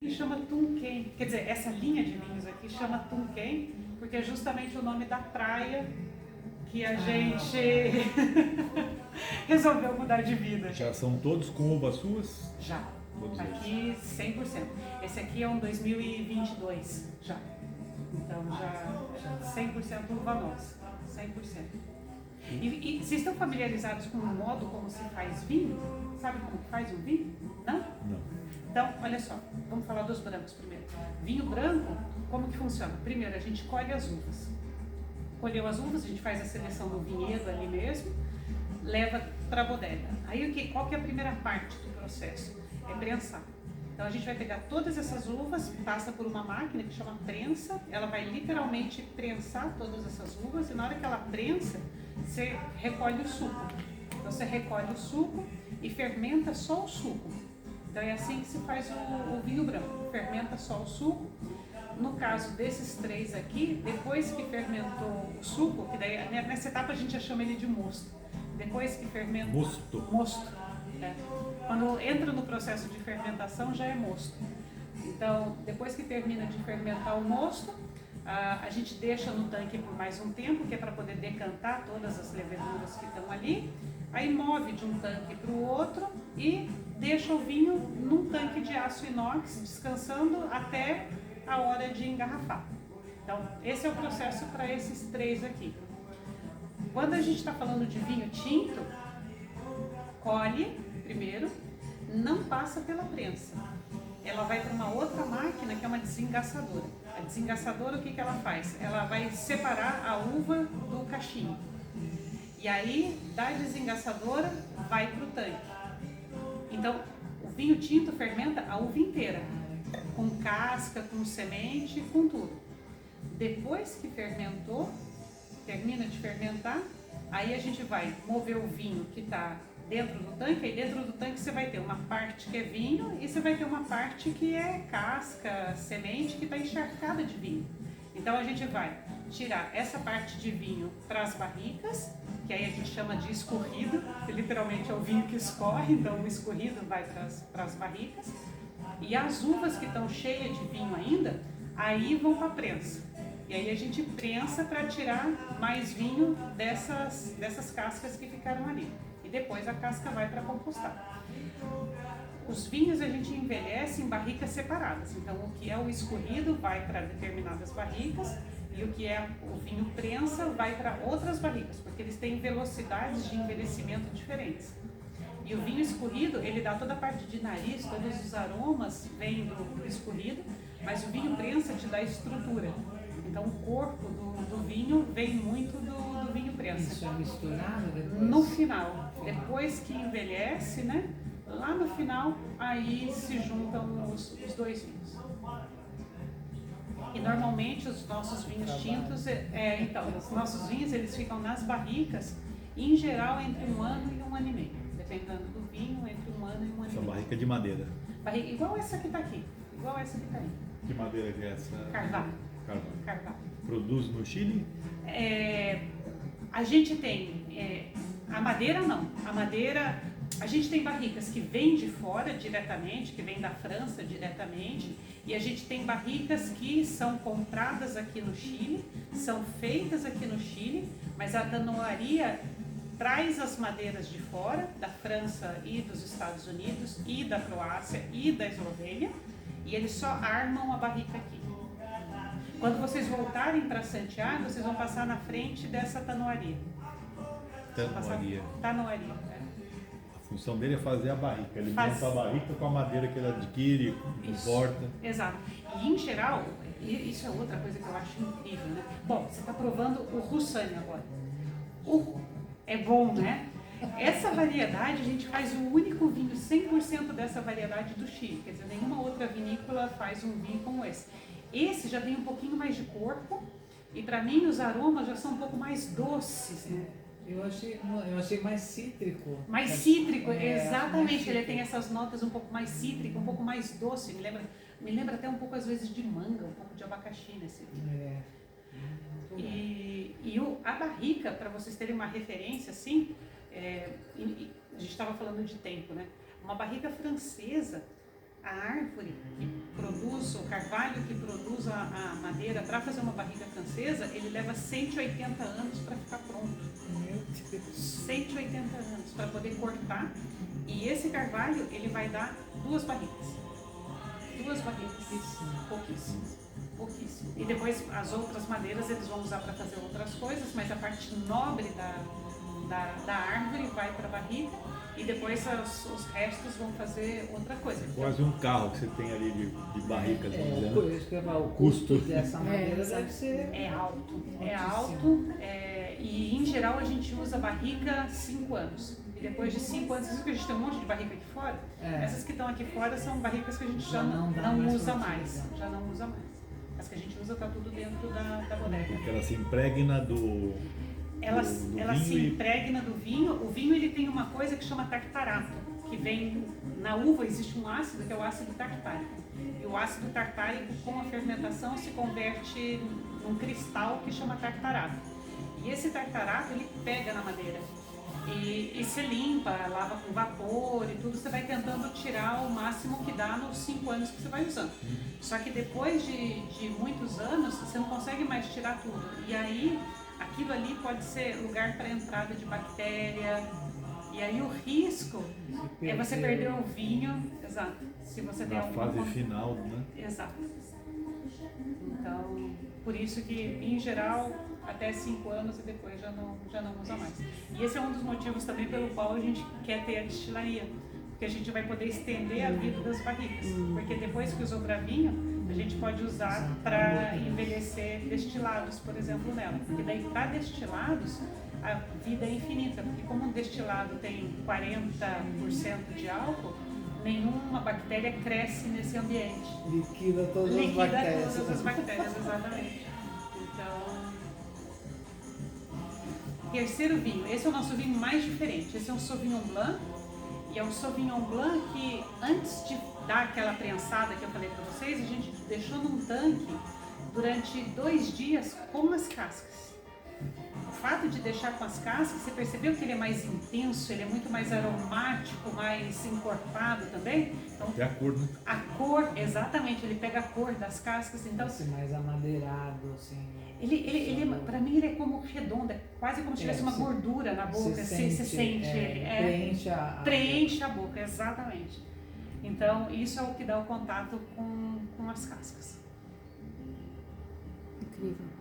que chama Tunquém. Quer dizer, essa linha de vinhos aqui chama Tunquém, porque é justamente o nome da praia que a gente resolveu mudar de vida. Já são todos com uvas suas? Já. Todos Aqui 100%. Esse aqui é um 2022 já. Então já 100% uva nossa. 100%. E vocês estão familiarizados com o modo como se faz vinho? Sabe como que faz um vinho? Não? Não. Então, olha só, vamos falar dos brancos primeiro. Vinho branco, como que funciona? Primeiro, a gente colhe as uvas. Colheu as uvas, a gente faz a seleção no vinhedo ali mesmo, leva para a bodega. Aí qual que é a primeira parte do processo? É prensar. Então a gente vai pegar todas essas uvas, passa por uma máquina que chama prensa, ela vai literalmente prensar todas essas uvas e na hora que ela prensa, você recolhe o suco. Então você recolhe o suco e fermenta só o suco. Então é assim que se faz o vinho branco, fermenta só o suco. No caso desses três aqui, depois que fermentou o suco, que daí nessa etapa a gente já chama ele de mosto. Depois que fermentou... Mosto. É. Quando entra no processo de fermentação já é mosto. Então, depois que termina de fermentar o mosto, a gente deixa no tanque por mais um tempo, que é para poder decantar todas as leveduras que estão ali. Aí move de um tanque para o outro e deixa o vinho num tanque de aço inox, descansando até a hora de engarrafar. Então, esse é o processo para esses três aqui. Quando a gente está falando de vinho tinto, colhe primeiro, não passa pela prensa. Ela vai para uma outra máquina que é uma desengaçadora. A desengaçadora, o que ela faz? Ela vai separar a uva do cachinho. E aí, da desengaçadora, vai para o tanque. Então, o vinho tinto fermenta a uva inteira, com casca, com semente, com tudo. Depois que fermentou, termina de fermentar, aí a gente vai mover o vinho que está dentro do tanque, aí dentro do tanque você vai ter uma parte que é vinho e você vai ter uma parte que é casca, semente, que está encharcada de vinho. Então a gente vai tirar essa parte de vinho para as barricas, que aí a gente chama de escorrido, que literalmente é o vinho que escorre, então o escorrido vai para as barricas. E as uvas que estão cheias de vinho ainda, aí vão para a prensa. E aí a gente prensa para tirar mais vinho dessas cascas que ficaram ali. E depois a casca vai para compostar. Os vinhos a gente envelhece em barricas separadas. Então o que é o escorrido vai para determinadas barricas e o que é o vinho prensa vai para outras barricas, porque eles têm velocidades de envelhecimento diferentes. E o vinho escorrido, ele dá toda a parte de nariz, todos os aromas vêm do escorrido, mas o vinho prensa te dá a estrutura. Então o corpo do vinho vem muito do vinho prensa. Isso é misturado depois? No final, depois que envelhece, né? Lá no final, aí se juntam os dois vinhos. E normalmente os nossos vinhos tintos, os nossos vinhos eles ficam nas barricas, em geral entre 1 ano e 1 ano e meio. Dependendo do vinho, entre 1 ano e 1 ano e meio. Essa barrica de madeira. Barrica, igual essa que está aqui. Igual essa que está aí. Que madeira que é essa? Carvalho. Carvalho. Produz no Chile? A gente tem, a madeira não. A madeira, a gente tem barricas que vêm de fora diretamente, que vêm da França diretamente, e a gente tem barricas que são compradas aqui no Chile, são feitas aqui no Chile, mas a tanoaria traz as madeiras de fora, da França e dos Estados Unidos, e da Croácia e da Eslovênia, e eles só armam a barrica aqui. Quando vocês voltarem para Santiago, vocês vão passar na frente dessa tanoaria. Tanoaria. A função dele é fazer a barrica. Ele monta a barrica com a madeira que ele adquire, importa. Exato. E em geral, isso é outra coisa que eu acho incrível, né? Bom, você está provando o Roussanne agora. É bom, né? Essa variedade, a gente faz o único vinho 100% dessa variedade do Chile. Quer dizer, nenhuma outra vinícola faz um vinho como esse. Esse já tem um pouquinho mais de corpo e para mim os aromas já são um pouco mais doces, né? Eu achei mais cítrico. Mais cítrico, exatamente. Ele tem essas notas um pouco mais cítricas, um pouco mais doce. Me lembra até um pouco às vezes de manga, um pouco de abacaxi nesse vinho. A barrica, para vocês terem uma referência assim, a gente estava falando de tempo, né? Uma barrica francesa, a árvore que produz o carvalho que produz a madeira para fazer uma barrica francesa, ele leva 180 anos para ficar pronto. Meu Deus. 180 anos para poder cortar. E esse carvalho, ele vai dar 2 barricas. 2 barricas. Pouquíssimo. Pouquíssimo. E depois as outras madeiras eles vão usar para fazer outras coisas, mas a parte nobre da árvore vai para a barrica e depois os restos vão fazer outra coisa. Quase um carro que você tem ali de barricas, vamos dizer, Por né? isso que eu falo, o custo dessa madeira exato. deve ser... É alto, é altíssimo. alto, e em geral a gente usa barrica 5 anos. E depois de 5 anos, isso que a gente tem um monte de barrica aqui fora, essas que estão aqui fora são barricas que a gente já não usa mais. Já não usa mais. As que a gente usa está tudo dentro da bodega. Porque ela se impregna do Ela vinho se impregna do vinho. O vinho ele tem uma coisa que chama tartarato, que vem na uva, existe um ácido que é o ácido tartárico. E o ácido tartárico com a fermentação se converte num cristal que chama tartarato. E esse tartarato ele pega na madeira. E se limpa, lava com vapor e tudo, você vai tentando tirar o máximo que dá nos 5 anos que você vai usando. Só que depois de muitos anos, você não consegue mais tirar tudo. E aí, aquilo ali pode ser lugar para entrada de bactéria. E aí o risco é você perder o vinho, exato, se você tem na alguma fase final, né? Exato. Então, por isso que, em geral, até 5 anos e depois já não usa mais. E esse é um dos motivos também pelo qual a gente quer ter a destilaria, porque a gente vai poder estender a vida das barricas. Porque depois que usou para vinho, a gente pode usar para envelhecer destilados, por exemplo, nela. Porque daí, para destilados, a vida é infinita, porque como um destilado tem 40% de álcool, nenhuma bactéria cresce nesse ambiente. Liquida todas as Liquida bactérias. todas as bactérias, exatamente. Então, terceiro vinho. Esse é o nosso vinho mais diferente. Esse é um Sauvignon Blanc. E é um Sauvignon Blanc que, antes de dar aquela prensada que eu falei para vocês, a gente deixou num tanque durante 2 dias com as cascas. O fato de deixar com as cascas, você percebeu que ele é mais intenso, ele é muito mais aromático, mais encorpado também? Então, Até a cor, né? a cor, exatamente, ele pega a cor das cascas, então... Assim, mais amadeirado, assim. Pra mim ele é como redondo, é quase como se tivesse uma gordura na boca, você sente ele. Preenche a boca, exatamente. Então isso é o que dá o contato com as cascas. Incrível.